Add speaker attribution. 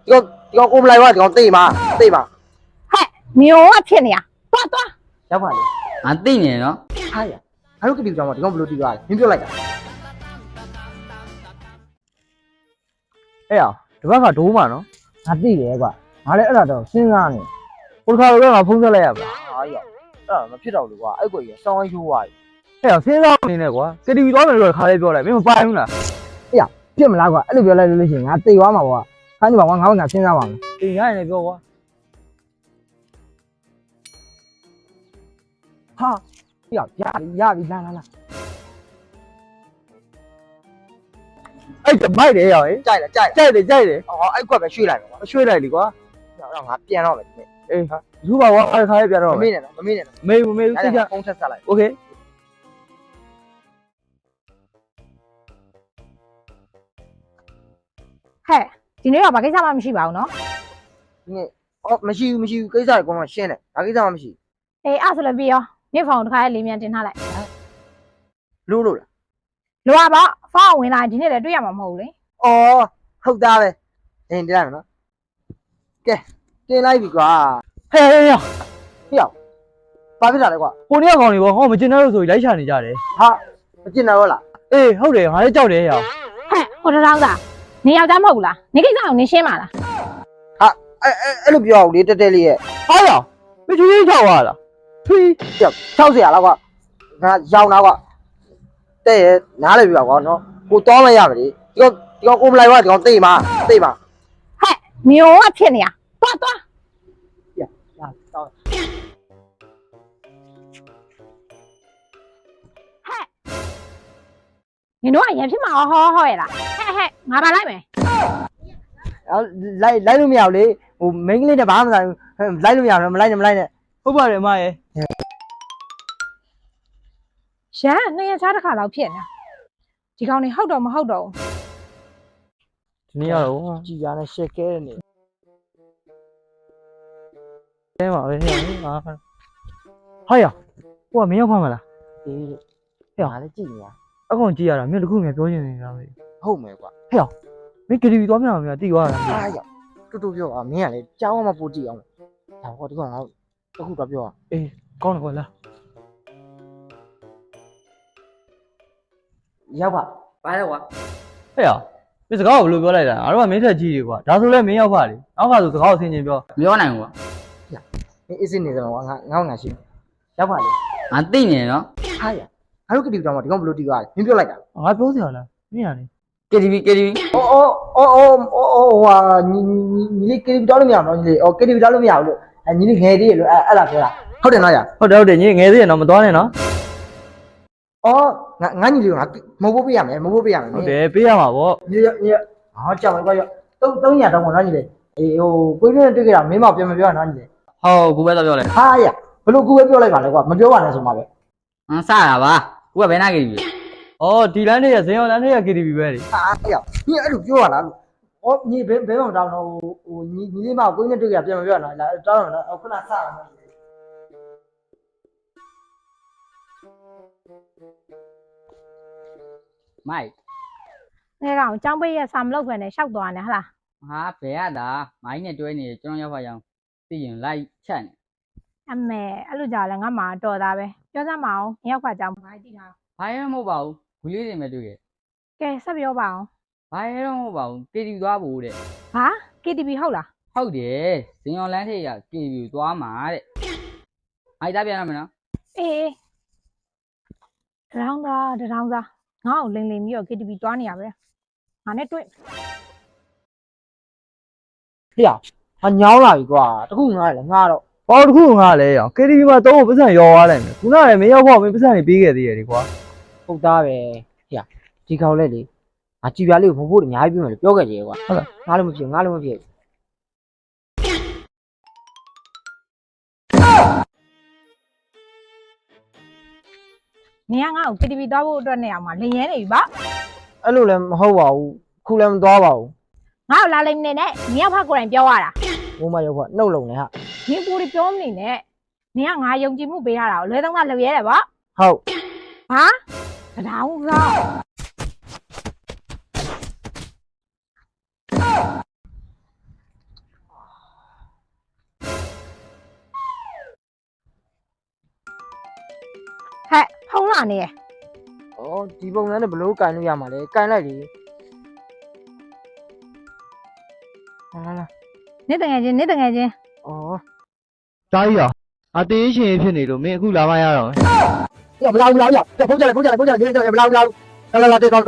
Speaker 1: ဒီကောင်ကိုမလိုက်ပါဒီကောင်သိမှာဟဲ့
Speaker 2: မျိုးကဖြစ်နေရသွား
Speaker 1: ရောက်ပါလေ
Speaker 3: ငါသိနေနော်
Speaker 1: ဟာရငါတို့ကတိကြောင်မဒီကောင်ဘယ်လိုတီးသွားလဲမင်းပြောလိုက်တာ
Speaker 4: အဲ့အောင်ဒီဘက်ကဒိုးမှာနော်
Speaker 1: ငါသိတယ်ကွာငါလည်းအဲ့ဒါတော့စဉ်းစားနေ
Speaker 4: ကိုခါတော့ငါဖုန်းဆက်လိုက်ရပါ
Speaker 1: ဟာရအဲ့ဒါမဖြစ်တော့ဘူးကွာအဲ့ကိုကြီးစောင်းရိုးသွားပြီ
Speaker 4: အဲ့အောင်စဉ်းစားနေနဲ့ကွာကတီဗီသွားမယ်လို့ခါလေးပြောလိုက်မင်းမပိုင်ဘူးလား
Speaker 1: ဖြစ်မလားကွာအဲ့လိုပြောလိုက်လို့ရှိရင်ငါသိသွားမှာကွာခါညီပါကွာငါ့စဉ်းစားပါမယ်
Speaker 4: အေးရရင်လည်းပြောကွာ
Speaker 1: ဟာရပြီလာ
Speaker 4: အဲ့တမိုက်တယ်ရောဟေး
Speaker 1: ကြိုက်တယ်
Speaker 4: ကြိုက်တယ်
Speaker 1: အော်အဲ့ကွက်ပဲရွှေ့လိုက်ပါကွာ
Speaker 4: အရွှေ့လိုက်လीကွာ
Speaker 1: တော့ငါပြန်တော့မယ်ဒီနေ့
Speaker 4: အေးလူပါကွာခါလေးပြတော့
Speaker 1: မမေ့နဲ့နော်မမေ့နဲ့နော်
Speaker 4: မေးဘူးသိကြ
Speaker 1: ဖုန်းဆက်ဆက်လိုက်
Speaker 4: โอเค
Speaker 2: ဒီနေ့တော့ဘာကိစ္စမှမရှိပါဘူးနော်
Speaker 1: ဒီနေ့အော်မရှိဘူးကိစ္စတွေကောင်းမှရှင်းတယ်ဒါကိစ္စမှမရှိ
Speaker 2: အေးအဲ့ဆိုလည်းပြီးရောနေ့ဖုန်းတစ်ခါလေးမြန်တင်ထားလိုက်
Speaker 1: လို့လား
Speaker 2: လိုပါပေါ့ဖုန်းဝင်လာဒီနေ့လည်းတွေ့ရမှာမဟုတ်ဘူးလေ
Speaker 1: အော်ဟုတ်သားပဲတင်လိုက်မယ်နော်ကဲတင်လိုက်ပြီကွာ
Speaker 4: ဟဲ့
Speaker 1: ဘာဖြစ်တာလဲကွာ
Speaker 4: ကိုနေကောင်လေးပေါ့ဟောမကျင်တော့လို့ဆိုလိုက်ချနေကြတယ်
Speaker 1: ဟာမကျင်တော့လား
Speaker 4: အေးဟုတ်တယ်ငါလည်းကြောက်တယ်ရော
Speaker 2: ဟိုတောင်းသားနေယောက်ျားမဟုတ်ဘူးလားနေကိစ္စကိုနေရှင်းပါလား
Speaker 1: ဟာအဲ့လိုပြောအောင်လေတက်လေးရဲ့
Speaker 4: ဟာရောမချွေးချောက်ရလားထွေး
Speaker 1: 60လောက်ကွာငါရောင်းတာကွာတဲ့ရဲ့နားလည်းပြပါကွာနော်ကိုတော့မရပါလေဒီကောင်ကိုမလိုက်ပါဒီကောင်သိမှာ
Speaker 2: မျိုးကဖြစ်နေရသွား
Speaker 1: တော့
Speaker 2: နင်တို့ကရံဖြစ်မှာဟောရလားငါပါလိုက်မယ်
Speaker 1: လိုက်လို့မရဘူးလေဟိုမိန်းကလေးနဲ့ဘာမှမဆိုင်ဘူးလိုက်လို့မရဘူးမလိုက်နဲ့
Speaker 4: ဟုတ်ပါတယ်မရဲ့
Speaker 2: ရန်နှစ်ရက်ခြားတစ်ခါလောက်ဖြစ်နေတာဒီကောင်နေဟုတ်တော့မဟုတ်တော့
Speaker 4: ဒီနေ့ကတော့
Speaker 1: ကြည်ရနဲ့ရှက်ခဲနေ
Speaker 4: တဲပါပဲဟဲ့ငါဟာရောကိုကမင်းရောက်ဖမ်းမလား
Speaker 1: အေးဟဲ့ဟာလည်းကြည်နေရ
Speaker 4: အကောင်ကြည့်ရတာမင်းတခုမှပြောချင်နေတာပဲ
Speaker 1: ဟုတ်မယ်ကွာ
Speaker 4: မင်းကတီဗီသွားမြောင်မြောင်တီးသွားတာ
Speaker 1: အားရတူပြောပါမင်းကလည်းကြောင်းမှပို့ကြည့်အောင်ဒါဟောဒီကောင်ငါတခုတော့ပြော
Speaker 4: အေးကောင်းတယ်ကွာလား
Speaker 1: ရောက်ပါ
Speaker 3: ပါလဲကွာ
Speaker 4: ဟဲ့ရောမင်းစကားကိုဘယ်လိုပြောလိုက်တာငါတို့ကမင်းထက်ကြီးတွေကွာဒါဆိုလဲမင်းရောက်ပါလေနောက်ကဆိုစကားကိုဆင်ခြင်ပြော
Speaker 3: မပြောနိုင်ဘူးကွာ
Speaker 1: မင်းအစ်စစ်နေတယ်ကွာငါရှိရောက်ပါလေ
Speaker 3: ငါသိနေနော်
Speaker 1: ဟာရငါတို့ကတိကြောင်မဒီကောင်ဘယ်လိုတီးသွားလဲမင်းပြောလိုက်တာ
Speaker 4: ငါပြောစရာလားမင်းရနေ
Speaker 3: KTV
Speaker 1: အော်ဟာညီလေးကတိတောင်းလို့မရဘူးနော်ညီလေးအော်ကတိတောင်းလို့မရဘူးလို့ညီလေးငယ်သေးရလို့အဲ့ဒါပြောတာဟုတ်တယ်နော်ရ
Speaker 4: ဟုတ်တယ်ညီငယ်သေးရနော်မသွားနဲ့နော်
Speaker 1: အော်ငါညီလေးကငါမဟုတ်ပေးရမယ်
Speaker 4: ဟုတ်တယ်ပေးရမှာပေါ့
Speaker 1: ညီဟာကြောက်မယ်ကွာရ300တောင်းပါနော်ညီလေးအေးဟိုကိုင်းနဲ့တွေ့ကြတာမင်းမပြန်မပြောရနော်ညီလေး
Speaker 3: ဟောကိုပဲတော့ပြောလဲ
Speaker 1: ဟာရဘလို့ကူပဲပြောလိုက်ပါလေကွာမပြောပါနဲ့ဆိုမှာပဲ
Speaker 3: ငါစတာပါကိုကဘယ်နာ KTV
Speaker 4: အော်ဒီလမ်းလေးရဇင်းအောင်လမ်းလေးရ KTV ပဲလေ
Speaker 1: ဟာရညီအဲ့လိုပြောရလားလို့အော်ညီဘယ်မှမတောင်းတော့ဟိုညီလေးမကိုင်းနဲ့တွေ့ကြတာပြန်မပြောရနော်လာတောင်းတော့နော်ခုနစတာနော်
Speaker 3: မိုက်
Speaker 2: ငဲကောင်ចောင်းပေးရဆာမလုပ်ခွင့်နဲ့ရှောက်သွားနေဟလား
Speaker 3: ဟာဘယ်ရတာမိုင်းနဲ့တွဲနေကျွန်တော်ရောက်ပါရအောင်သိရင်လိုက်ချက်နေ
Speaker 2: အမေအဲ့လိုကြောင့်လည်းငါမှတော်သားပဲပြောစမ်းမအောင်ညောက်ကကြောင်းဘာတိထား
Speaker 3: ဘာရမဟုတ်ပါဘူးဂူလေးတွေမဲ့တွေ့ရ
Speaker 2: ကဲဆက်ပြောပါအောင်
Speaker 3: ဘာရတော့မဟုတ်ပါဘူး KTV သွားဖို့တဲ့
Speaker 2: ဟာ KTV ဟုတ်လား
Speaker 3: ဟုတ်တယ်ဇင်အောင်လန်းထိပ်က KTV သွားမှာတဲ့အိုက်သားပြန်ရမယ်နော်
Speaker 2: အေးတရောင်းသားငါ့ကိုလိန်ပြီးတော့ KTV သွားနေရပဲငါနဲ့တွေ့
Speaker 1: ဟေ့ဟာညောင်းလာပြီကွာတခုငါလည်းငါတော့
Speaker 4: ဟောတခုငါလဲရော KTV မှာတော့ပတ်စံရောသွားလိုက်မယ်ခုနကလည်းမင်းရောက်ဖို့မင်းပတ်စံနေပေးခဲ့သေးရတယ်ကွာ
Speaker 1: ဟုတ်သားပဲဟေ့ဒီကောင်လဲလေငါကြည်ပြလေးကိုဖို့အများကြီးပြမယ်လို့ပြောခဲ့တယ်ကွာဟုတ်လားငါလည်းမဖြစ်
Speaker 2: နေကငါ့ကို KTV သွားဖို့အတွက်နေအောင်မှာလင်ရဲနေပြီပါ
Speaker 1: အဲ့လိုလည်းမဟုတ်ပါဘူးခုလည်းမသွားပါဘူး
Speaker 2: ငါ့ကိုလာလိမ့်နေနဲ့နေရောက်ဖကိုယ်တိုင်ပြောရတာ
Speaker 1: ဘုံမရောက်ဖနှုတ်လုံနေဟာ
Speaker 2: နင်ပူရီပြောမနေနဲ့နေကငါယုံကြည်မှုပေးထားတာကိုလွဲသုံးကလုပ်ရဲတယ်ဗော
Speaker 1: ဟုတ်
Speaker 2: ဟာတောင်းသား ဖုံးလာနေရ
Speaker 1: ဩဒီပုံစံနဲ့ဘလို့ကန်လို့ရမှာလဲကန်လိုက်လေလာလာ
Speaker 2: နေတငယ်ချင်းနေတငယ်ချင်း
Speaker 1: ဩ
Speaker 4: တားကြီးရောအတေးရှင်ဖြစ်နေလို့မင်းအခုလာမရတော့
Speaker 1: ရမလာဘူးလားရဖုန်းကြလိုက်ဖုန်းကြလိုက်ဖုန်းကြလိုက်မလာဘူးလာလာလာတေတော့